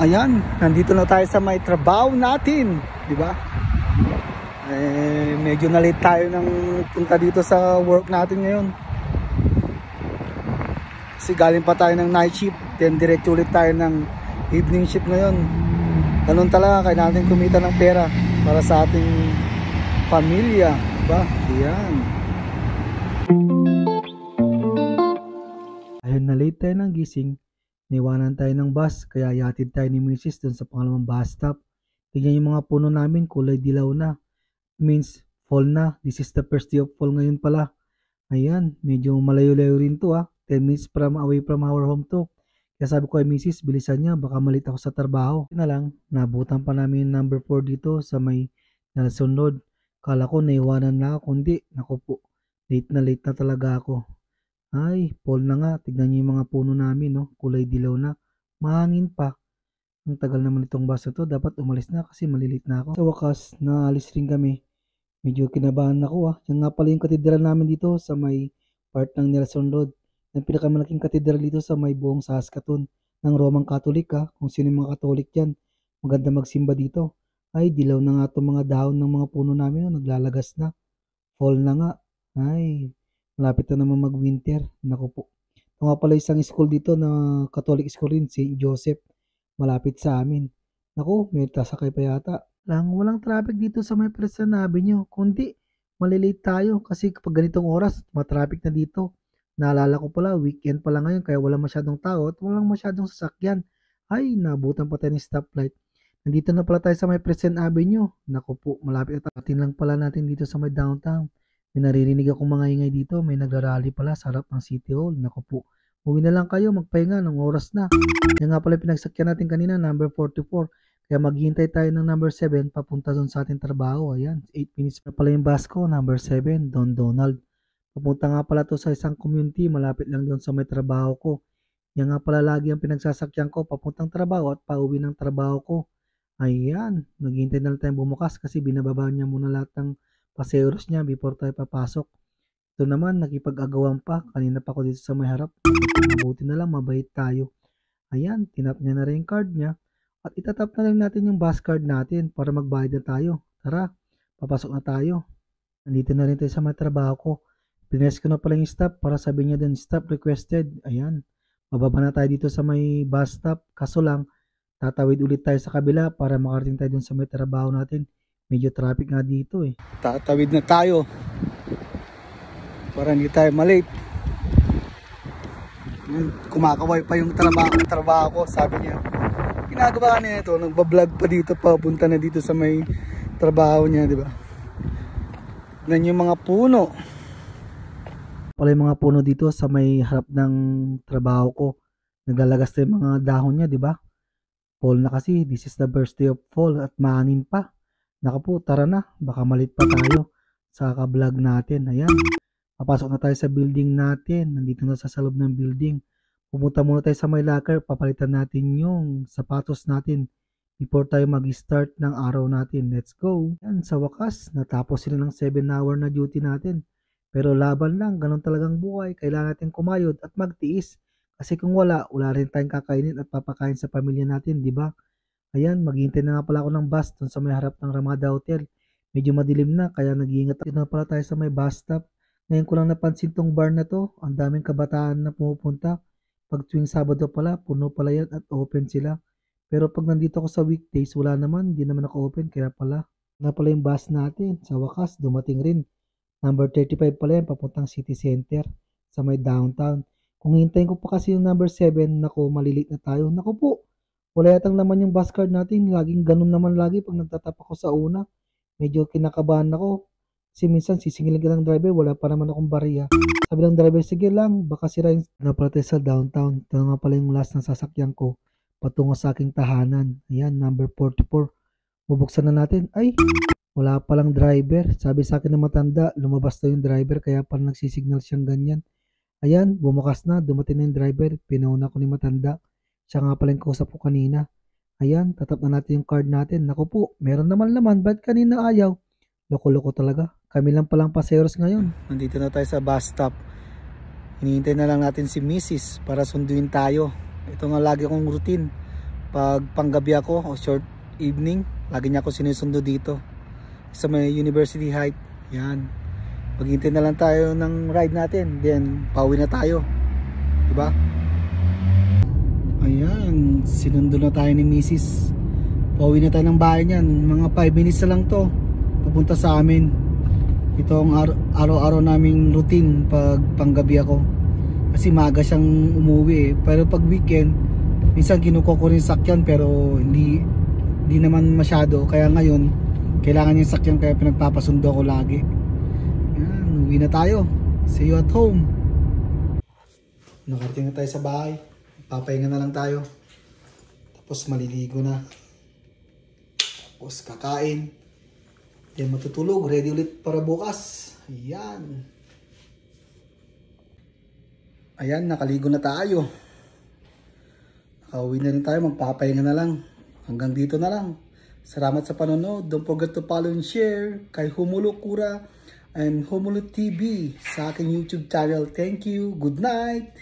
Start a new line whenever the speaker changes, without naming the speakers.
Ayan, nandito na tayo sa may trabaho natin, di ba? Medyo na late tayo ng punta dito sa work natin ngayon. Kasi galing pa tayo ng night shift, then diretso ulit tayo ng evening shift ngayon. Ganun talaga, kailangan natin kumita ng pera para sa ating pamilya, di ba? Ayan. Ayun, na late tayo ng gising. Niwanan tayo ng bus, kaya yatid tayo ni Mrs. dun sa pangalawang bus stop. Tignan yung mga puno namin, kulay dilaw na. Means fall na. This is the first day of fall ngayon pala. Ayan, medyo malayo-layo rin to 10 minutes away from our home to. Kaya sabi ko kay Mrs. bilisan niya, baka malit ako sa trabaho. Na lang, nabutan pa namin yung number 4 dito sa may Nelson Road. Kala ko naiwanan na ako, kundi naku po, late na talaga ako. Ay, fall na nga. Tignan niyo yung mga puno namin, no? Kulay dilaw na. Mahangin pa. Ang tagal naman itong bus na to. Dapat umalis na kasi malilit na ako. Sa wakas, naalis rin kami. Medyo kinabahan ako Yan nga pala yung katedral namin dito sa may part ng Nelson Road. Yung pinakamalaking katedral dito sa may buong Saskatoon ng Roman Catholic Kung sino yung mga Catholic dyan. Maganda magsimba dito. Ay, dilaw na nga itong mga dahon ng mga puno namin. Naglalagas na. Fall na nga. Ay, malapit na naman mag-winter. Naku po. Ito nga pala isang school dito na Catholic school rin, St. Joseph. Malapit sa amin. Naku, may tasakay pa yata. Walang traffic dito sa may Pleasant Avenue. Kundi, malilate tayo kasi kapag ganitong oras, matraffic na dito. Naalala ko pala, weekend pala ngayon kaya walang masyadong tao at walang masyadong sasakyan. Ay, nabutan pa tayo ng stoplight. Nandito na pala tayo sa may Pleasant Avenue. Naku po, malapit na tayo. Lang pala natin dito sa may downtown. May naririnig akong mga ingay dito. May nagrarally pala sa harap ng City Hall. Naku po. Uwi na lang kayo. Magpahinga ng oras na. Yan nga pala pinagsakyan natin kanina. Number 44. Kaya maghihintay tayo ng number 7. Papunta doon sa ating trabaho. Ayan. 8 minutes na pala yung bus ko. Number 7. Don Donald. Papunta nga pala to sa isang community. Malapit lang doon sa may trabaho ko. Yan nga pala lagi ang pinagsasakyan ko. Papuntang trabaho at pauwi ng trabaho ko. Ayan. Maghihintay na lang tayong bumukas kasi binababa niya muna lahat ng paseros niya before tayo papasok. Ito naman, nakipag-agawan pa. Kanina pa ako dito sa may harap. Mabuti na lang, mabait tayo. Ayan, tinap niya na rin yung card niya. At itatap na lang natin yung bus card natin para magbayad na tayo. Tara, papasok na tayo. Nandito na rin tayo sa may trabaho ko. Pines ko na pala yung stop para sabihin niya din, stop requested. Ayan, mababa na tayo dito sa may bus stop. Kaso lang, tatawid ulit tayo sa kabila para makarating tayo dun sa may trabaho natin. Medyo traffic nga dito Tatawid na tayo para hindi tayo malate. Kumakaway pa yung trabaho ko. Sabi niya, ginagawa niya ito. Nagbablog pa dito, papunta na dito sa may trabaho niya, di ba? Yan yung mga puno. Pala yung mga puno dito sa may harap ng trabaho ko. Naglalagas na yung mga dahon niya, di ba? Fall na kasi. This is the birthday of fall at mahangin pa. Naku po, tara na. Baka malit pa tayo sa ka-vlog natin. Ayan. Papasok na tayo sa building natin. Nandito na sa loob ng building. Pumunta muna tayo sa may locker. Papalitan natin yung sapatos natin before tayo mag-start ng araw natin. Let's go. Ayan, sa wakas, natapos sila ng 7-hour na duty natin. Pero laban lang. Ganun talagang buhay. Kailangan natin kumayod at magtiis. Kasi kung wala rin tayong kakainin at papakain sa pamilya natin, di ba? Ayan, maghihintay na nga pala ako ng bus dun sa may harap ng Ramada Hotel. Medyo madilim na, kaya nag-iingat na pala tayo sa may bus stop. Ngayon ko lang napansin tong bar na to. Ang daming kabataan na pumupunta. Pag tuwing Sabado pala, puno pala yan at open sila. Pero pag nandito ako sa weekdays, wala naman. Hindi naman ako open, kaya pala. Nga pala yung bus natin. Sa wakas, dumating rin. Number 35 pala yan, papuntang City Center sa may downtown. Kung hintayin ko pa kasi yung number 7, naku, malilit na tayo. Naku po. Wala yatang laman yung bus card natin. Laging ganun naman lagi pag nagtatap ako sa una. Medyo kinakabahan ako. Kasi minsan sisingilin ka ng driver. Wala pa naman akong bariya. Sabi ng driver, sige lang. Baka sirain. Naprate sa downtown. Ito nga pala yung last na sasakyan ko. Patungo sa aking tahanan. Ayan, number 44. Bubuksan na natin. Ay, wala palang driver. Sabi sa akin na matanda, lumabas na yung driver. Kaya pala nagsisignal siyang ganyan. Ayan, bumukas na. Dumating na yung driver. Pinauna ko ni matanda. Siya nga pala yung kausap ko kanina. Ayan, tatap na natin yung card natin. Naku po, meron naman laman. Ba't kanina ayaw? Loko-loko talaga. Kami lang palang paseros ngayon. Nandito na tayo sa bus stop. Hinihintay na lang natin si Mrs. para sunduin tayo. Ito nga lagi kong routine. Pag panggabi ako o short evening, lagi niya ako sinusundo dito sa may University Height. Yan. Maghintay na lang tayo ng ride natin, then pauwi na tayo. Diba? Ayan, sinundo na tayo ni Mrs. Pauwi na tayo ng bahay niyan. Mga 5 minutes na lang to papunta sa amin. Ito ang araw-araw naming routine pag panggabi ako. Kasi maaga siyang umuwi. Pero pag weekend, minsan kinukuha ko rin sakyan pero hindi naman masyado. Kaya ngayon, kailangan yung sakyan kaya pinagpapasundo ako lagi. Ayan, uwi na tayo. See you at home. Nakarating na tayo sa bahay. Papahinga na lang tayo. Tapos maliligo na. Tapos kakain. Then matutulog. Ready ulit para bukas. Ayan. Ayan, nakaligo na tayo. Nakauwi na rin tayo. Magpapahinga na lang. Hanggang dito na lang. Salamat sa panonood. Don't forget to follow and share kay Humulo Kura and Humulo TV sa aking YouTube channel. Thank you. Good night.